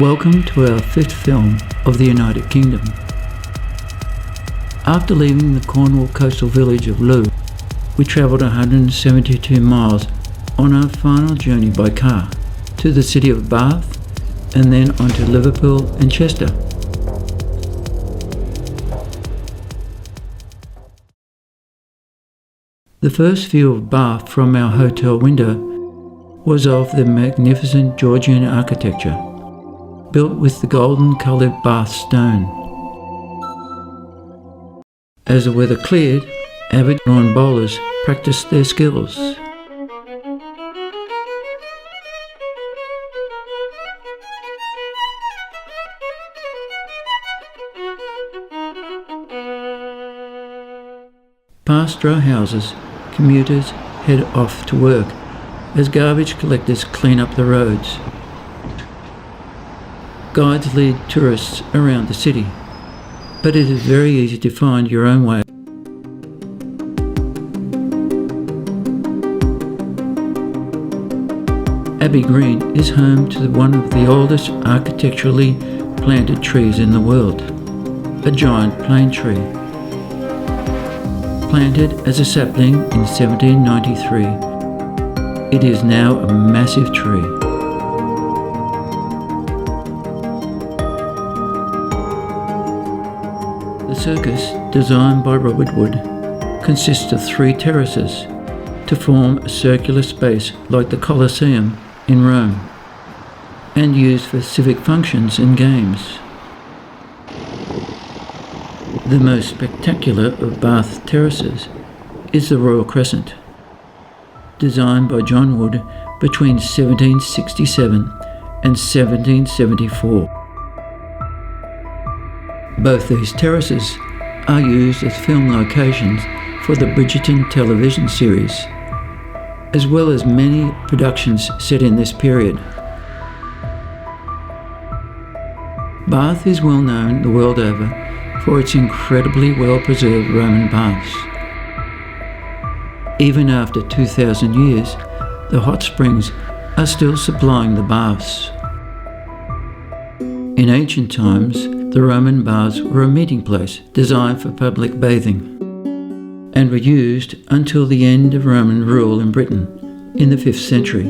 Welcome to our fifth film of the United Kingdom. After leaving the Cornwall coastal village of Looe, we travelled 172 miles on our final journey by car to the city of Bath and then on to Liverpool and Chester. The first view of Bath from our hotel window was of the magnificent Georgian architecture, built with the golden-coloured Bath stone. As the weather cleared, avid lawn bowlers practiced their skills. Past row houses, commuters head off to work as garbage collectors clean up the roads. Guides lead tourists around the city, but it is very easy to find your own way. Abbey Green is home to one of the oldest architecturally planted trees in the world, a giant plane tree. Planted as a sapling in 1793, it is now a massive tree. The circus, designed by Robert Wood, consists of 3 terraces to form a circular space like the Colosseum in Rome, and used for civic functions and games. The most spectacular of Bath terraces is the Royal Crescent, designed by John Wood between 1767 and 1774. Both these terraces are used as film locations for the Bridgerton television series, as well as many productions set in this period. Bath is well known the world over for its incredibly well-preserved Roman baths. Even after 2,000 years, the hot springs are still supplying the baths. In ancient times, the Roman baths were a meeting place designed for public bathing, and were used until the end of Roman rule in Britain in the 5th century,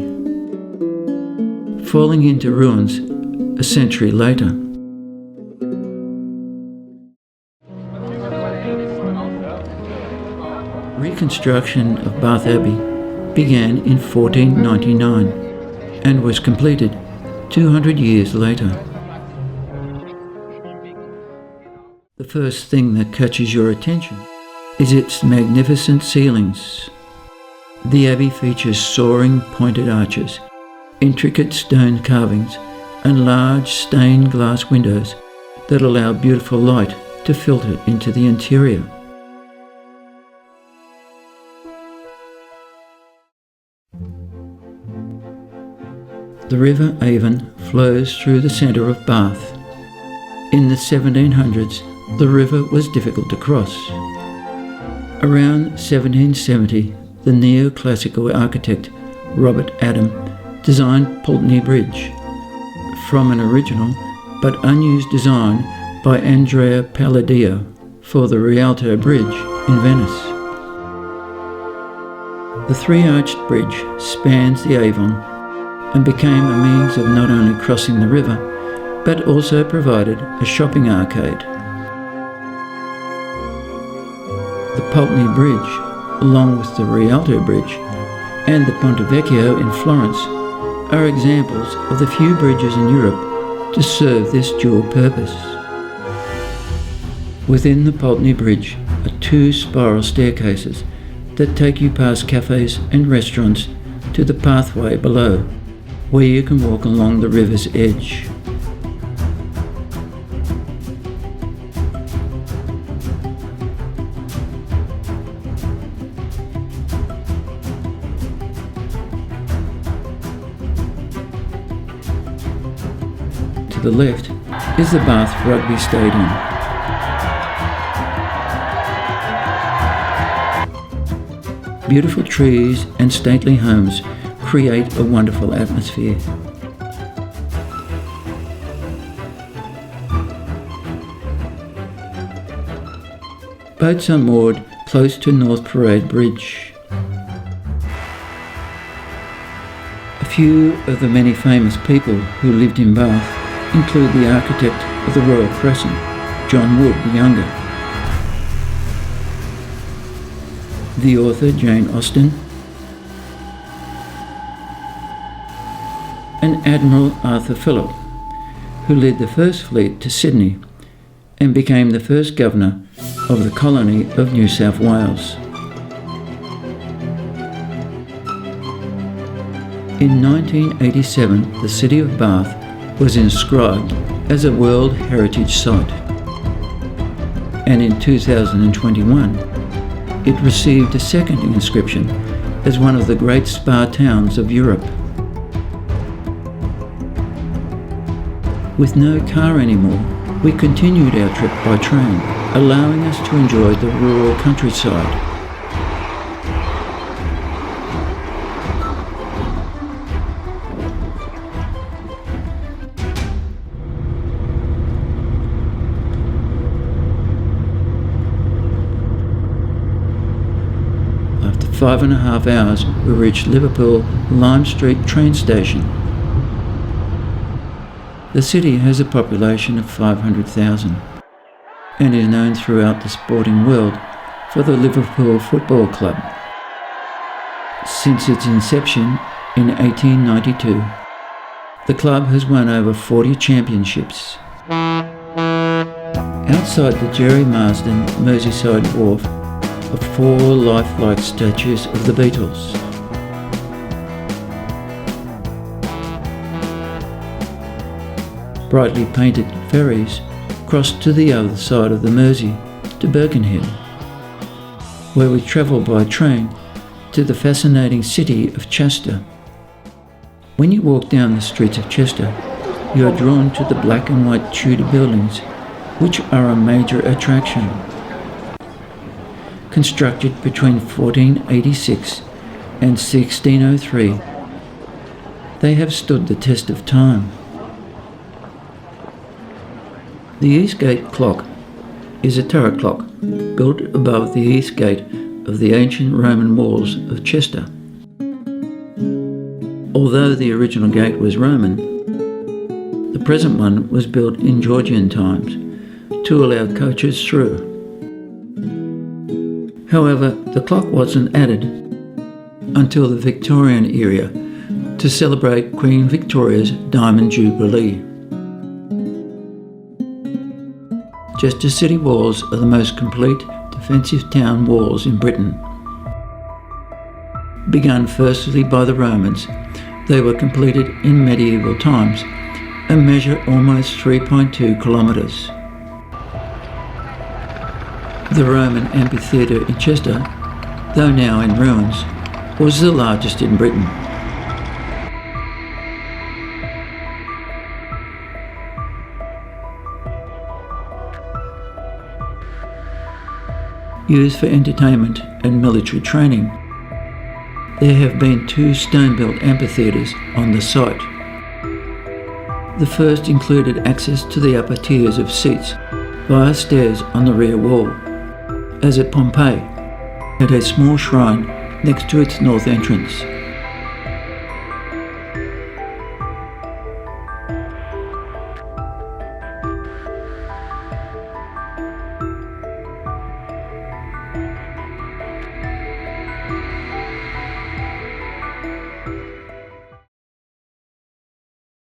falling into ruins a century later. Reconstruction of Bath Abbey began in 1499 and was completed 200 years later. The first thing that catches your attention is its magnificent ceilings. The Abbey features soaring pointed arches, intricate stone carvings, and large stained glass windows that allow beautiful light to filter into the interior. The River Avon flows through the centre of Bath. In the 1700s, the river was difficult to cross. Around 1770, the neoclassical architect Robert Adam designed Pulteney Bridge from an original but unused design by Andrea Palladio for the Rialto Bridge in Venice. The 3-arched bridge spans the Avon and became a means of not only crossing the river, but also provided a shopping arcade. The Pulteney Bridge, along with the Rialto Bridge and the Ponte Vecchio in Florence, are examples of the few bridges in Europe to serve this dual purpose. Within the Pulteney Bridge are 2 spiral staircases that take you past cafes and restaurants to the pathway below, where you can walk along the river's edge. To the left is the Bath Rugby Stadium. Beautiful trees and stately homes create a wonderful atmosphere. Boats are moored close to North Parade Bridge. A few of the many famous people who lived in Bath include the architect of the Royal Crescent, John Wood the Younger, the author Jane Austen, and Admiral Arthur Phillip, who led the first fleet to Sydney and became the first governor of the colony of New South Wales. In 1987, the city of Bath was inscribed as a World Heritage Site, and in 2021, it received a second inscription as one of the great spa towns of Europe. With no car anymore, we continued our trip by train, allowing us to enjoy the rural countryside. After 5.5 hours, we reached Liverpool Lime Street train station. The city has a population of 500,000 and is known throughout the sporting world for the Liverpool Football Club. Since its inception in 1892, the club has won over 40 championships. Outside the Jerry Marsden Merseyside Wharf are 4 lifelike statues of the Beatles. Brightly painted ferries cross to the other side of the Mersey to Birkenhead, where we travel by train to the fascinating city of Chester. When you walk down the streets of Chester, you are drawn to the black and white Tudor buildings, which are a major attraction. Constructed between 1486 and 1603, they have stood the test of time. The Eastgate clock is a turret clock built above the east gate of the ancient Roman walls of Chester. Although the original gate was Roman, the present one was built in Georgian times to allow coaches through. However, the clock wasn't added until the Victorian era to celebrate Queen Victoria's Diamond Jubilee. Chester city walls are the most complete defensive town walls in Britain. Begun firstly by the Romans, they were completed in medieval times and measure almost 3.2 kilometres. The Roman amphitheatre in Chester, though now in ruins, was the largest in Britain. Used for entertainment and military training, there have been 2 stone-built amphitheatres on the site. The first included access to the upper tiers of seats via stairs on the rear wall, as at Pompeii, had a small shrine next to its north entrance.